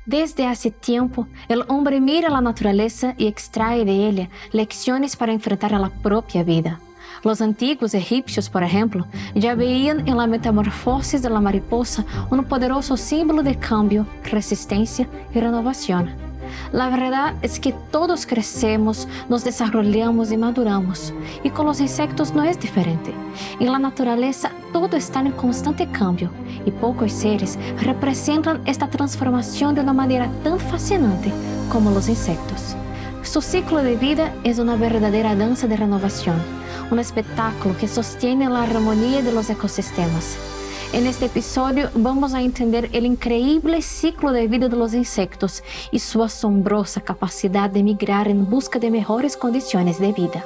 Desde hace tiempo, el hombre mira la naturaleza y extrae de ella lecciones para enfrentar a la propia vida. Los antiguos egipcios, por ejemplo, ya veían en la metamorfosis de la mariposa un poderoso símbolo de cambio, resistencia y renovación. La verdad es que todos crecemos, nos desarrollamos y maduramos, y con los insectos no es diferente. En la naturaleza todo está en constante cambio, y pocos seres representan esta transformación de una manera tan fascinante como los insectos. Su ciclo de vida es una verdadera danza de renovación, un espectáculo que sostiene la armonía de los ecosistemas. En este episodio vamos a entender el increíble ciclo de vida de los insectos y su asombrosa capacidad de migrar en busca de mejores condiciones de vida.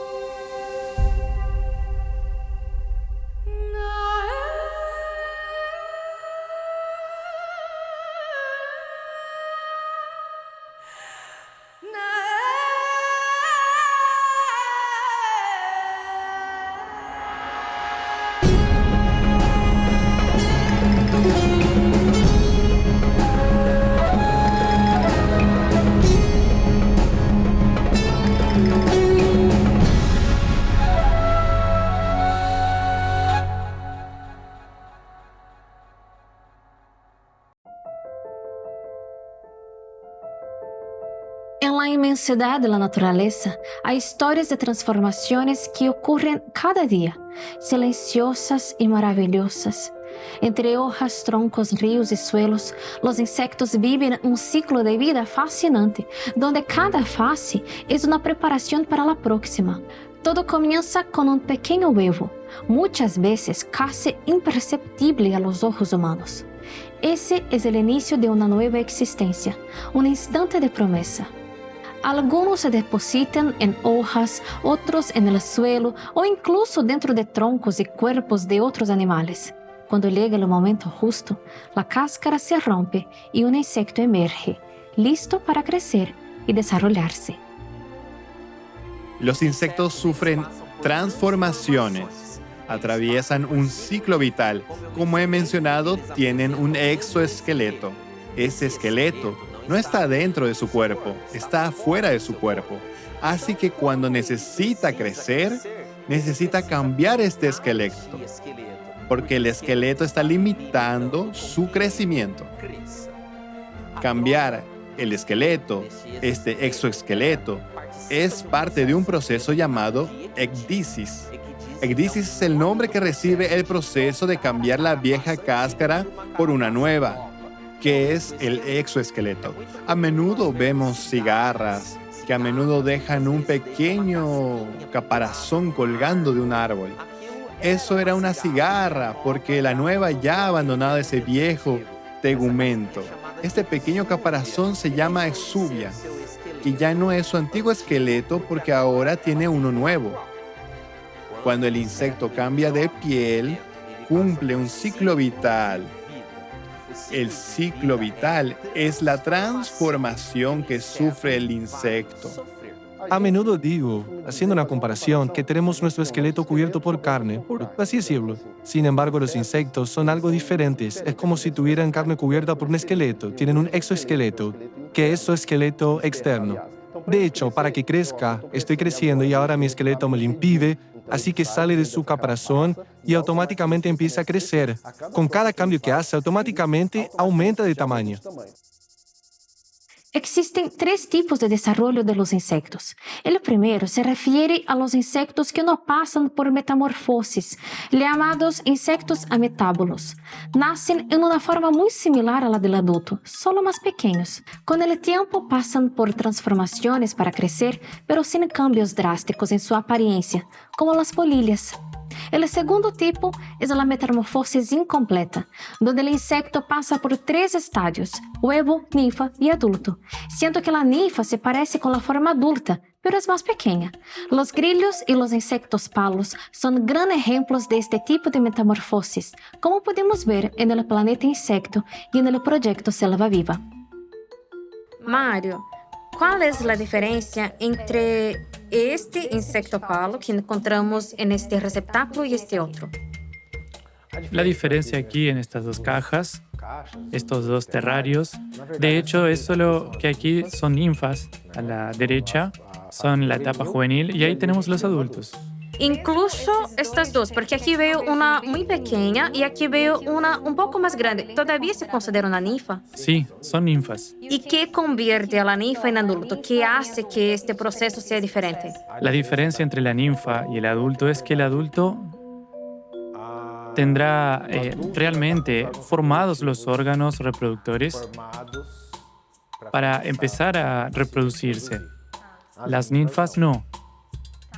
En la inmensidad de la naturaleza hay historias de transformaciones que ocurren cada día, silenciosas y maravillosas. Entre hojas, troncos, ríos y suelos, los insectos viven un ciclo de vida fascinante, donde cada fase es una preparación para la próxima. Todo comienza con un pequeño huevo, muchas veces casi imperceptible a los ojos humanos. Ese es el inicio de una nueva existencia, un instante de promesa. Algunos se depositan en hojas, otros en el suelo o incluso dentro de troncos y cuerpos de otros animales. Cuando llega el momento justo, la cáscara se rompe y un insecto emerge, listo para crecer y desarrollarse. Los insectos sufren transformaciones, atraviesan un ciclo vital. Como he mencionado, tienen un exoesqueleto. Ese esqueleto no está dentro de su cuerpo, está afuera de su cuerpo. Así que cuando necesita crecer, necesita cambiar este esqueleto, porque el esqueleto está limitando su crecimiento. Cambiar el esqueleto, este exoesqueleto, es parte de un proceso llamado ecdisis. Ecdisis es el nombre que recibe el proceso de cambiar la vieja cáscara por una nueva, que es el exoesqueleto. A menudo vemos cigarras que a menudo dejan un pequeño caparazón colgando de un árbol. Eso era una cigarra porque la nueva ya ha abandonado ese viejo tegumento. Este pequeño caparazón se llama exuvia, que ya no es su antiguo esqueleto porque ahora tiene uno nuevo. Cuando el insecto cambia de piel, cumple un ciclo vital. El ciclo vital es la transformación que sufre el insecto. A menudo digo, haciendo una comparación, que tenemos nuestro esqueleto cubierto por carne, por así decirlo. Sin embargo, los insectos son algo diferentes. Es como si tuvieran carne cubierta por un esqueleto. Tienen un exoesqueleto, que es su esqueleto externo. De hecho, para que crezca, estoy creciendo y ahora mi esqueleto me lo impide, así que sale de su caparazón y automáticamente empieza a crecer. Con cada cambio que hace, automáticamente aumenta de tamaño. Existen tres tipos de desarrollo de los insectos. El primero se refiere a los insectos que no pasan por metamorfosis, llamados insectos ametábolos. Nacen en una forma muy similar a la del adulto, solo más pequeños. Con el tiempo pasan por transformaciones para crecer, pero sin cambios drásticos en su apariencia, como las polillas. El segundo tipo es la metamorfosis incompleta, donde el insecto pasa por tres estadios: huevo, ninfa y adulto, siendo que la ninfa se parece con la forma adulta, pero es más pequeña. Los grillos y los insectos palos son gran ejemplos de este tipo de metamorfosis, como podemos ver en el planeta Insecto y en el proyecto Selva Viva. Mário, ¿cuál es la diferencia entre este insecto palo que encontramos en este receptáculo y este otro? La diferencia aquí en estas dos cajas, estos dos terrarios, de hecho es solo que aquí son ninfas, a la derecha son la etapa juvenil y ahí tenemos los adultos. Incluso estas dos, porque aquí veo una muy pequeña y aquí veo una un poco más grande. ¿Todavía se considera una ninfa? Sí, son ninfas. ¿Y qué convierte a la ninfa en adulto? ¿Qué hace que este proceso sea diferente? La diferencia entre la ninfa y el adulto es que el adulto tendrá realmente formados los órganos reproductores para empezar a reproducirse. Las ninfas no.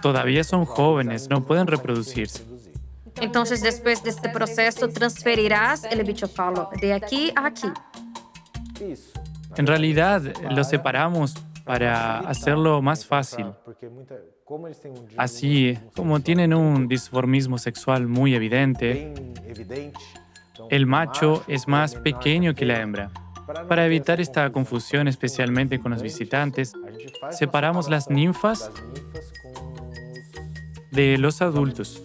Todavía son jóvenes, no pueden reproducirse. Entonces, después de este proceso, transferirás el bichofalo de aquí a aquí. En realidad, los separamos para hacerlo más fácil. Así, como tienen un disformismo sexual muy evidente, el macho es más pequeño que la hembra. Para evitar esta confusión, especialmente con los visitantes, separamos las ninfas de los adultos.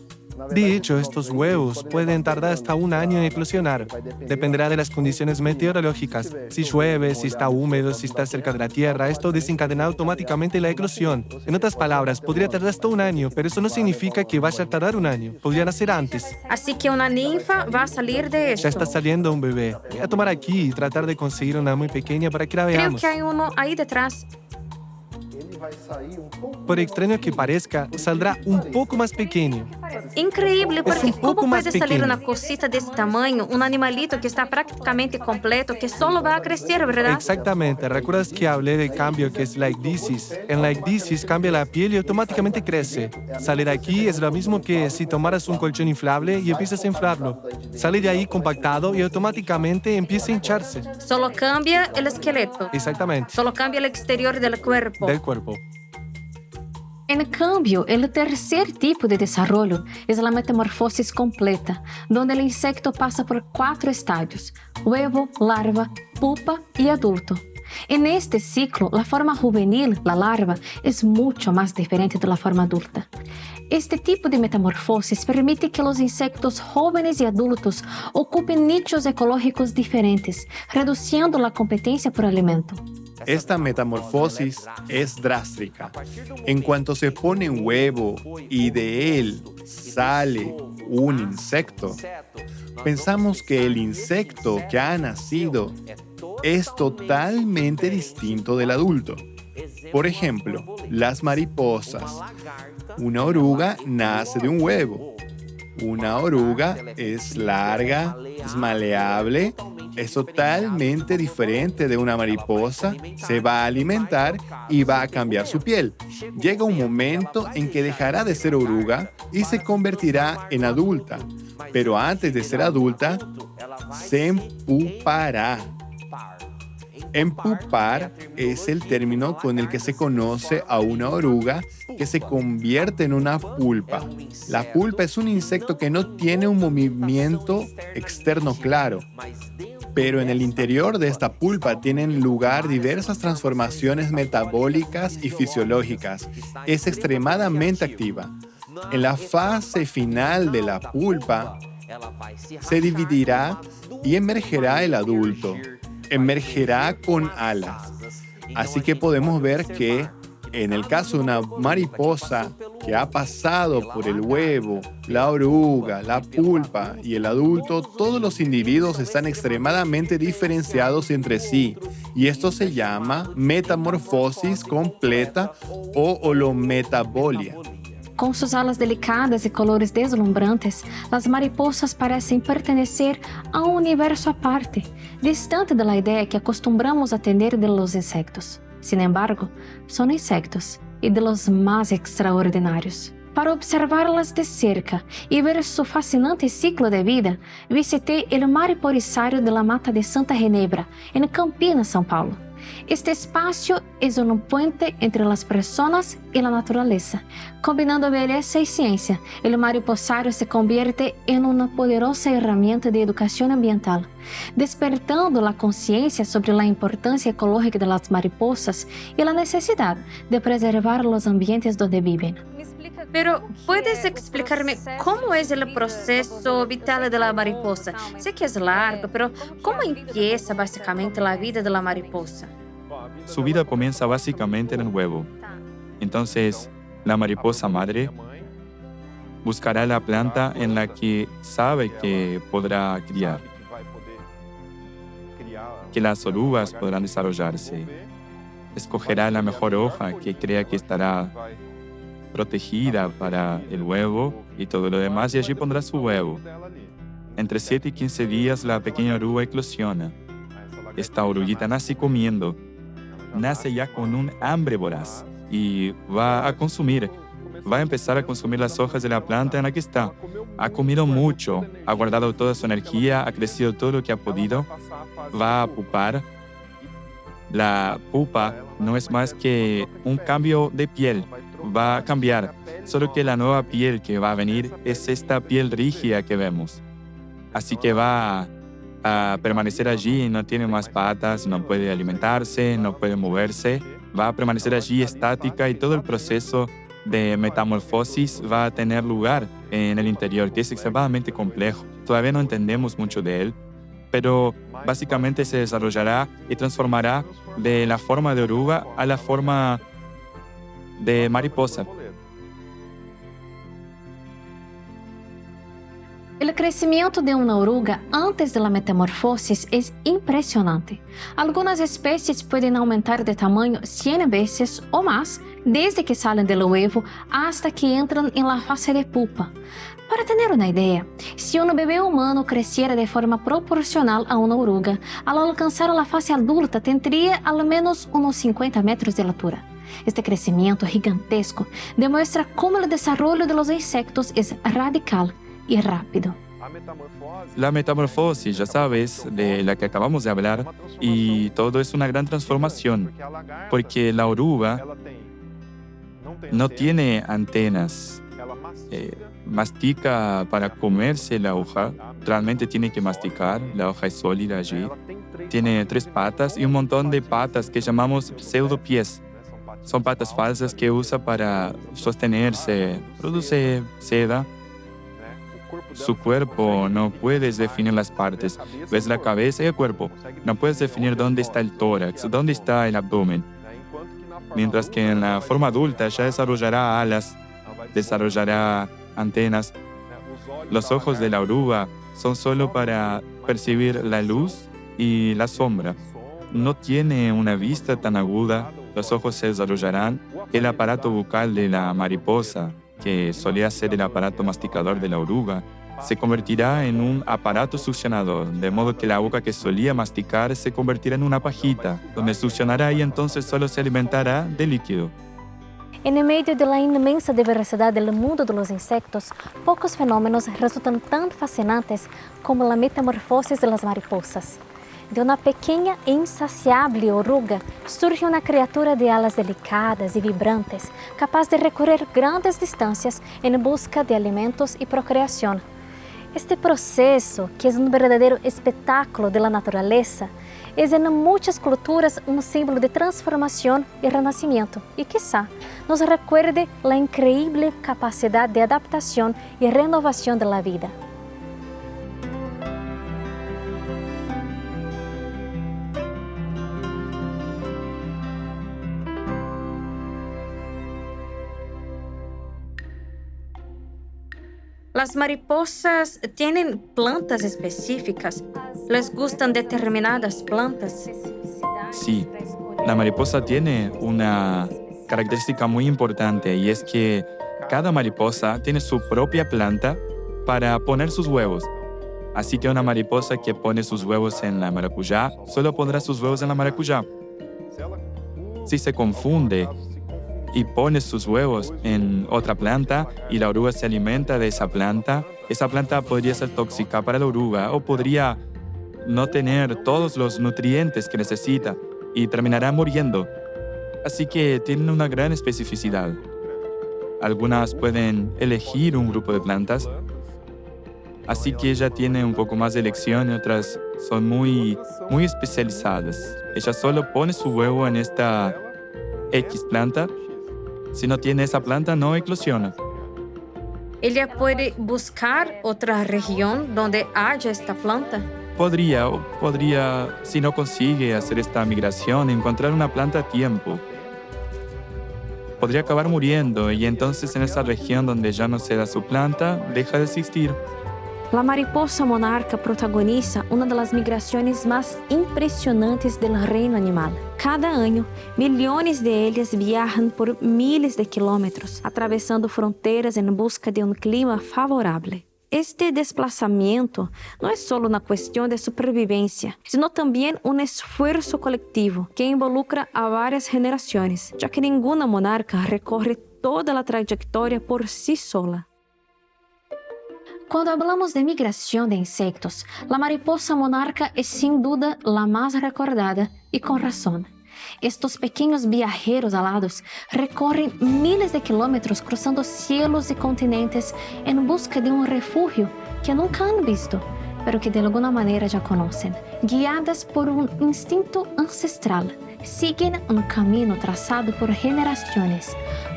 De hecho, estos huevos pueden tardar hasta un año en eclosionar. Dependerá de las condiciones meteorológicas. Si llueve, si está húmedo, si está cerca de la tierra, esto desencadena automáticamente la eclosión. En otras palabras, podría tardar hasta un año, pero eso no significa que vaya a tardar un año. Podría nacer antes. Así que una ninfa va a salir de esto. Ya está saliendo un bebé. Voy a tomar aquí y tratar de conseguir una muy pequeña para que la Creo veamos. que hay uno ahí detrás. Por extraño que parezca, saldrá un poco más pequeño. Increíble, porque un poco ¿cómo más puede salir pequeño. una cosita de este tamaño? Un animalito que está prácticamente completo, que solo va a crecer, ¿verdad? Exactamente. ¿Recuerdas que hablé del cambio que es la ecdisis? En la ecdisis cambia la piel y automáticamente crece. Salir de aquí es lo mismo que si tomaras un colchón inflable y empiezas a inflarlo. Sale de ahí compactado y automáticamente empieza a hincharse. Solo cambia el esqueleto. Exactamente. Solo cambia el exterior del cuerpo. Del cuerpo. En cambio, el tercer tipo de desarrollo es la metamorfosis completa, donde el insecto pasa por 4 estadios: huevo, larva, pupa y adulto. En este ciclo, la forma juvenil, la larva, es mucho más diferente de la forma adulta. Este tipo de metamorfosis permite que los insectos jóvenes y adultos ocupen nichos ecológicos diferentes, reduciendo la competencia por alimento. Esta metamorfosis es drástica. En cuanto se pone un huevo y de él sale un insecto, pensamos que el insecto que ha nacido es totalmente distinto del adulto. Por ejemplo, las mariposas. Una oruga nace de un huevo. Una oruga es larga, es maleable, es totalmente diferente de una mariposa, se va a alimentar y va a cambiar su piel. Llega un momento en que dejará de ser oruga y se convertirá en adulta, pero antes de ser adulta, se empupará. Empupar es el término con el que se conoce a una oruga que se convierte en una pulpa. La pulpa es un insecto que no tiene un movimiento externo claro, pero en el interior de esta pulpa tienen lugar diversas transformaciones metabólicas y fisiológicas. Es extremadamente activa. En la fase final de la pulpa, se dividirá y emergerá el adulto. Emergerá con alas. Así que podemos ver que en el caso de una mariposa que ha pasado por el huevo, la oruga, la pulpa y el adulto, todos los individuos están extremadamente diferenciados entre sí. Y esto se llama metamorfosis completa o holometabolia. Com suas alas delicadas e colores deslumbrantes, as mariposas parecem pertencer a um universo à parte, distante da ideia que acostumbramos a ter de los insectos. Sin embargo, são insectos e de los más extraordinários. Para observá-las de cerca e ver su fascinante ciclo de vida, visitei el mariposário de la Mata de Santa Genebra, em Campinas, São Paulo. Este espacio es un puente entre las personas y la naturaleza. Combinando belleza y ciencia, el mariposario se convierte en una poderosa herramienta de educación ambiental. despertando a consciência sobre a importância ecológica das mariposas e a necessidade de preservar os ambientes onde vivem. Pero, ¿puedes explicarme cómo es el proceso vital de la mariposa? Sé que es largo, pero ¿cómo empieza básicamente la vida de la mariposa? Su vida comienza básicamente en el huevo. Entonces, la mariposa madre buscará la planta en la que sabe que podrá criar, que las orugas podrán desarrollarse. Escogerá la mejor hoja que crea que estará protegida para el huevo y todo lo demás, y allí pondrá su huevo. Entre 7 y 15 días la pequeña oruga eclosiona. Esta oruguita nace comiendo, nace ya con un hambre voraz y va a empezar a consumir las hojas de la planta en la que está. Ha comido mucho, ha guardado toda su energía, ha crecido todo lo que ha podido, va a pupar. La pupa no es más que un cambio de piel, va a cambiar, solo que la nueva piel que va a venir es esta piel rígida que vemos. Así que va a permanecer allí, no tiene más patas, no puede alimentarse, no puede moverse, va a permanecer allí estática y todo el proceso de metamorfosis va a tener lugar en el interior, que es extremadamente complejo. Todavía no entendemos mucho de él, pero básicamente se desarrollará y transformará de la forma de oruga a la forma de mariposa. O crescimento de uma oruga antes da metamorfose é impressionante. Algumas espécies podem aumentar de tamanho 100 vezes ou mais desde que salen do huevo hasta que entram em la fase de pupa. Para ter uma ideia, se um bebê humano cresciera de forma proporcional a uma oruga, ao alcançar a fase adulta, teria ao menos uns 50 metros de altura. Este crescimento gigantesco demonstra como o desenvolvimento de los insectos é radical y rápido. La metamorfosis, ya sabes, de la que acabamos de hablar, y todo es una gran transformación, porque la oruga no tiene antenas, mastica para comerse la hoja, realmente tiene que masticar, la hoja es sólida allí, tiene 3 patas y un montón de patas que llamamos pseudopies. Son patas falsas que usa para sostenerse, produce seda. Su cuerpo no puedes definir las partes. Ves la cabeza y el cuerpo. No puedes definir dónde está el tórax, dónde está el abdomen. Mientras que en la forma adulta ya desarrollará alas, desarrollará antenas. Los ojos de la oruga son solo para percibir la luz y la sombra. No tiene una vista tan aguda. Los ojos se desarrollarán. El aparato bucal de la mariposa, que solía ser el aparato masticador de la oruga, se convertirá en un aparato succionador, de modo que la boca que solía masticar se convertirá en una pajita, donde succionará y entonces solo se alimentará de líquido. En meio de la inmensa diversidade do mundo dos insectos, poucos fenômenos resultam tão fascinantes como a metamorfose das mariposas. De uma pequena e insaciável oruga surge uma criatura de alas delicadas e vibrantes, capaz de recorrer grandes distâncias em busca de alimentos e procriação. Este processo, que é um verdadeiro espetáculo da natureza, é em muitas culturas um símbolo de transformação e renascimento, e quizá nos recuerde a increíble capacidade de adaptação e renovação da vida. ¿Las mariposas tienen plantas específicas? ¿Les gustan determinadas plantas? Sí, la mariposa tiene una característica muy importante y es que cada mariposa tiene su propia planta para poner sus huevos. Así que una mariposa que pone sus huevos en la maracuyá solo pondrá sus huevos en la maracuyá. Si se confunde y pone sus huevos en otra planta y la oruga se alimenta de esa planta podría ser tóxica para la oruga o podría no tener todos los nutrientes que necesita y terminará muriendo. Así que tienen una gran especificidad. Algunas pueden elegir un grupo de plantas, así que ella tiene un poco más de elección y otras son muy especializadas. Ella solo pone su huevo en esta X planta. Si no tiene esa planta, no eclosiona. Ella puede buscar otra región donde haya esta planta. Podría, si no consigue hacer esta migración, encontrar una planta a tiempo. Podría acabar muriendo y entonces en esa región donde ya no se da su planta, deja de existir. La mariposa monarca protagoniza una de las migraciones más impresionantes del reino animal. Cada año, millones de ellas viajan por miles de kilómetros, atravesando fronteras en busca de un clima favorable. Este desplazamiento no es solo una cuestión de supervivencia, sino también un esfuerzo colectivo que involucra a varias generaciones, ya que ninguna monarca recorre toda la trayectoria por sí sola. Cuando hablamos de migración de insectos, la mariposa monarca es sin duda la más recordada y con razón. Estos pequeños viajeros alados recorren miles de kilómetros cruzando cielos y continentes en busca de un refugio que nunca han visto, pero que de alguna manera ya conocen. Guiadas por un instinto ancestral, siguen un camino trazado por generaciones,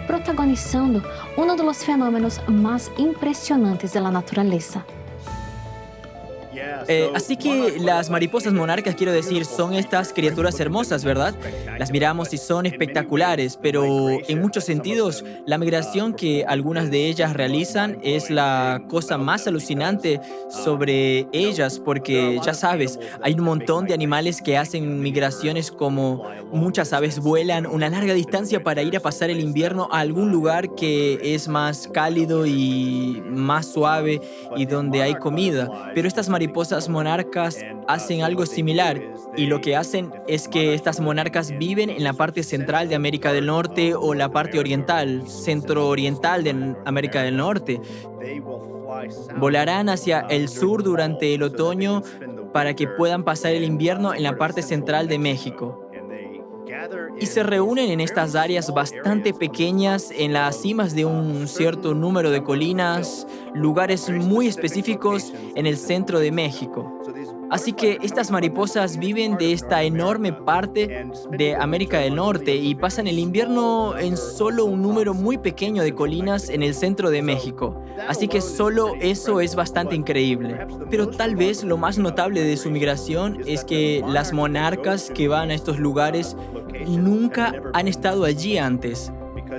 protagonizando uno de los fenómenos más impresionantes de la naturaleza. Así que las mariposas monarcas, quiero decir, son estas criaturas hermosas, ¿verdad? Las miramos y son espectaculares, pero en muchos sentidos la migración que algunas de ellas realizan es la cosa más alucinante sobre ellas, porque ya sabes, hay un montón de animales que hacen migraciones, como muchas aves vuelan una larga distancia para ir a pasar el invierno a algún lugar que es más cálido y más suave y donde hay comida, pero estas mariposas monarcas hacen algo similar, y lo que hacen es que estas monarcas viven en la parte central de América del Norte o la parte oriental, centro-oriental de América del Norte. Volarán hacia el sur durante el otoño para que puedan pasar el invierno en la parte central de México. Y se reúnen en estas áreas bastante pequeñas, en las cimas de un cierto número de colinas, lugares muy específicos en el centro de México. Así que estas mariposas viven de esta enorme parte de América del Norte y pasan el invierno en solo un número muy pequeño de colinas en el centro de México. Así que solo eso es bastante increíble. Pero tal vez lo más notable de su migración es que las monarcas que van a estos lugares nunca han estado allí antes,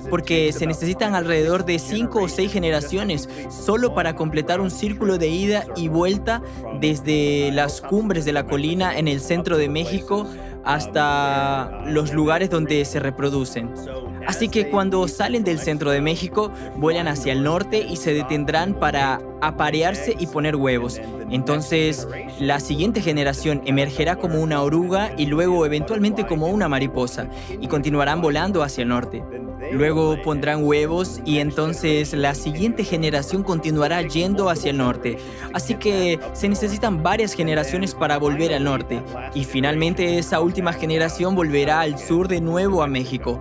porque se necesitan alrededor de 5 o 6 generaciones solo para completar un círculo de ida y vuelta desde las cumbres de la colina en el centro de México hasta los lugares donde se reproducen. Así que cuando salen del centro de México, vuelan hacia el norte y se detendrán para aparearse y poner huevos. Entonces, la siguiente generación emergerá como una oruga y luego eventualmente como una mariposa, y continuarán volando hacia el norte. Luego pondrán huevos y entonces la siguiente generación continuará yendo hacia el norte. Así que se necesitan varias generaciones para volver al norte. Y finalmente esa última generación volverá al sur de nuevo a México.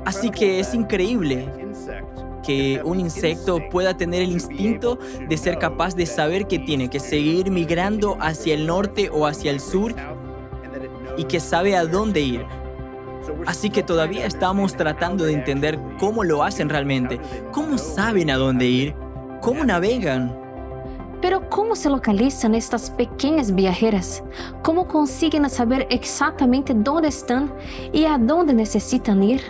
Así que es increíble que un insecto pueda tener el instinto de ser capaz de saber que tiene que seguir migrando hacia el norte o hacia el sur y que sabe a dónde ir. Así que todavía estamos tratando de entender cómo lo hacen realmente, cómo saben a dónde ir, cómo navegan. Pero ¿cómo se localizan estas pequeñas viajeras? ¿Cómo consiguen saber exactamente dónde están y a dónde necesitan ir?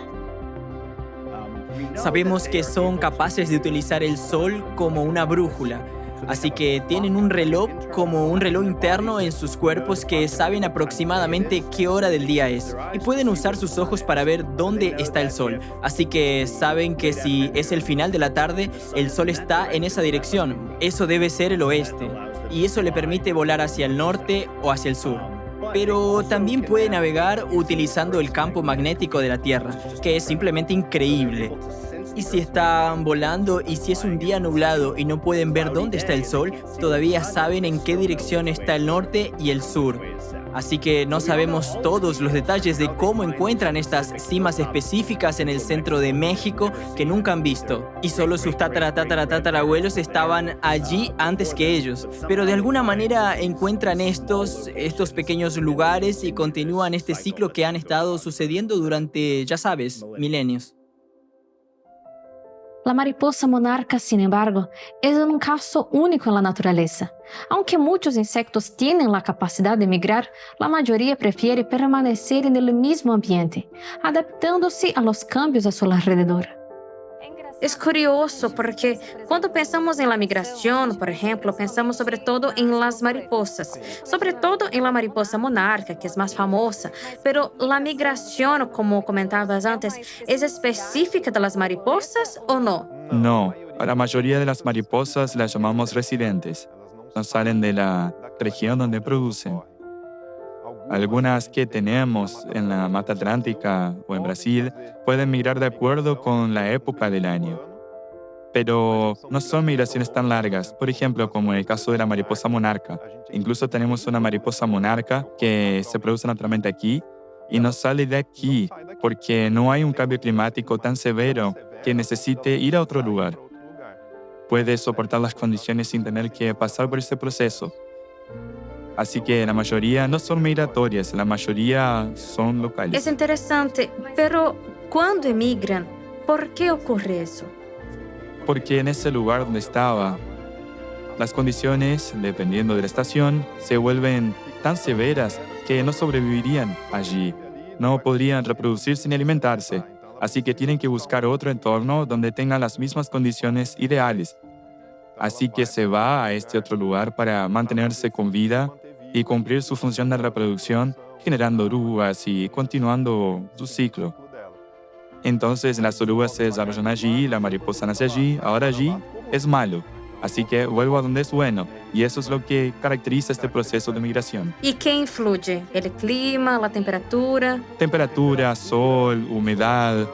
Sabemos que son capaces de utilizar el sol como una brújula. Así que tienen un reloj como un reloj interno en sus cuerpos que saben aproximadamente qué hora del día es. Y pueden usar sus ojos para ver dónde está el sol. Así que saben que si es el final de la tarde, el sol está en esa dirección. Eso debe ser el oeste. Y eso le permite volar hacia el norte o hacia el sur. Pero también puede navegar utilizando el campo magnético de la Tierra, que es simplemente increíble. Y si están volando y si es un día nublado y no pueden ver dónde está el sol, todavía saben en qué dirección está el norte y el sur. Así que no sabemos todos los detalles de cómo encuentran estas cimas específicas en el centro de México que nunca han visto. Y solo sus tatarabuelos estaban allí antes que ellos. Pero de alguna manera encuentran estos pequeños lugares y continúan este ciclo que han estado sucediendo durante, ya sabes, milenios. La mariposa monarca, sin embargo, es un caso único en la naturaleza. Aunque muchos insectos tienen la capacidad de migrar, la mayoría prefiere permanecer en el mismo ambiente, adaptándose a los cambios a su alrededor. Es curioso porque cuando pensamos en la migración, por ejemplo, pensamos sobre todo en las mariposas, sobre todo en la mariposa monarca, que es más famosa, pero la migración, como comentabas antes, ¿es específica de las mariposas o no? No, a la mayoría de las mariposas las llamamos residentes. No salen de la región donde producen. Algunas que tenemos en la Mata Atlántica o en Brasil pueden migrar de acuerdo con la época del año. Pero no son migraciones tan largas, por ejemplo, como en el caso de la mariposa monarca. Incluso tenemos una mariposa monarca que se produce naturalmente aquí y no sale de aquí porque no hay un cambio climático tan severo que necesite ir a otro lugar. Puede soportar las condiciones sin tener que pasar por ese proceso. Así que la mayoría no son migratorias, la mayoría son locales. Es interesante, pero cuando emigran, ¿por qué ocurre eso? Porque en ese lugar donde estaba, las condiciones, dependiendo de la estación, se vuelven tan severas que no sobrevivirían allí. No podrían reproducirse ni alimentarse. Así que tienen que buscar otro entorno donde tengan las mismas condiciones ideales. Así que se va a este otro lugar para mantenerse con vida y cumplir su función de reproducción, generando orugas y continuando su ciclo. Entonces las orugas se desarrollan allí, la mariposa nace allí, ahora allí es malo. Así que vuelvo a donde es bueno. Y eso es lo que caracteriza este proceso de migración. ¿Y qué influye? ¿El clima, la temperatura? Temperatura, sol, humedad,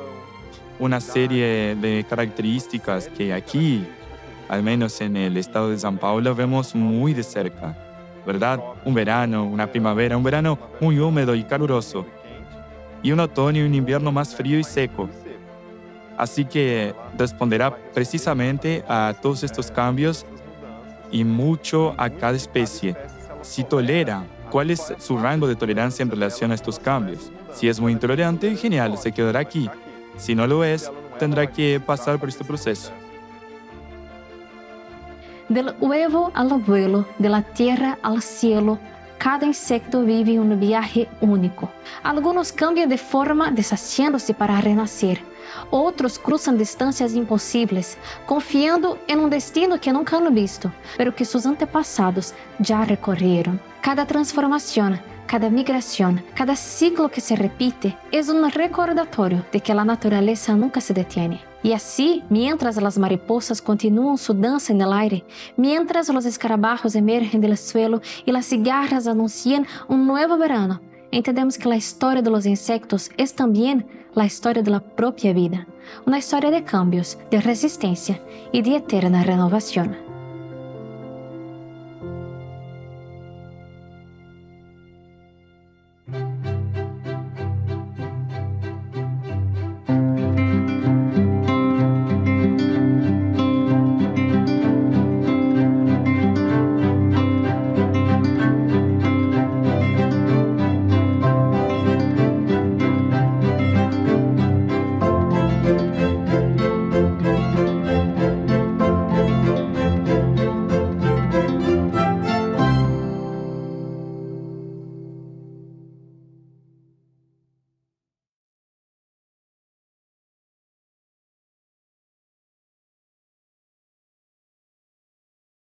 una serie de características que aquí, al menos en el estado de São Paulo, vemos muy de cerca, ¿verdad? Un verano, una primavera, un verano muy húmedo y caluroso, y un otoño y un invierno más frío y seco. Así que responderá precisamente a todos estos cambios y mucho a cada especie. Si tolera, ¿cuál es su rango de tolerancia en relación a estos cambios? Si es muy intolerante, genial, se quedará aquí. Si no lo es, tendrá que pasar por este proceso. Del huevo al vuelo, de la tierra al cielo, cada insecto vive un viaje único. Algunos cambian de forma deshaciéndose para renacer. Otros cruzan distancias imposibles, confiando en un destino que nunca han visto, pero que sus antepasados ya recorrieron. Cada transformación, cada migración, cada ciclo que se repite es un recordatorio de que la naturaleza nunca se detiene. Y así, mientras las mariposas continúan su danza en el aire, mientras los escarabajos emergen del suelo y las cigarras anuncian un nuevo verano, entendemos que la historia de los insectos es también la historia de la propia vida, una historia de cambios, de resistencia y de eterna renovación.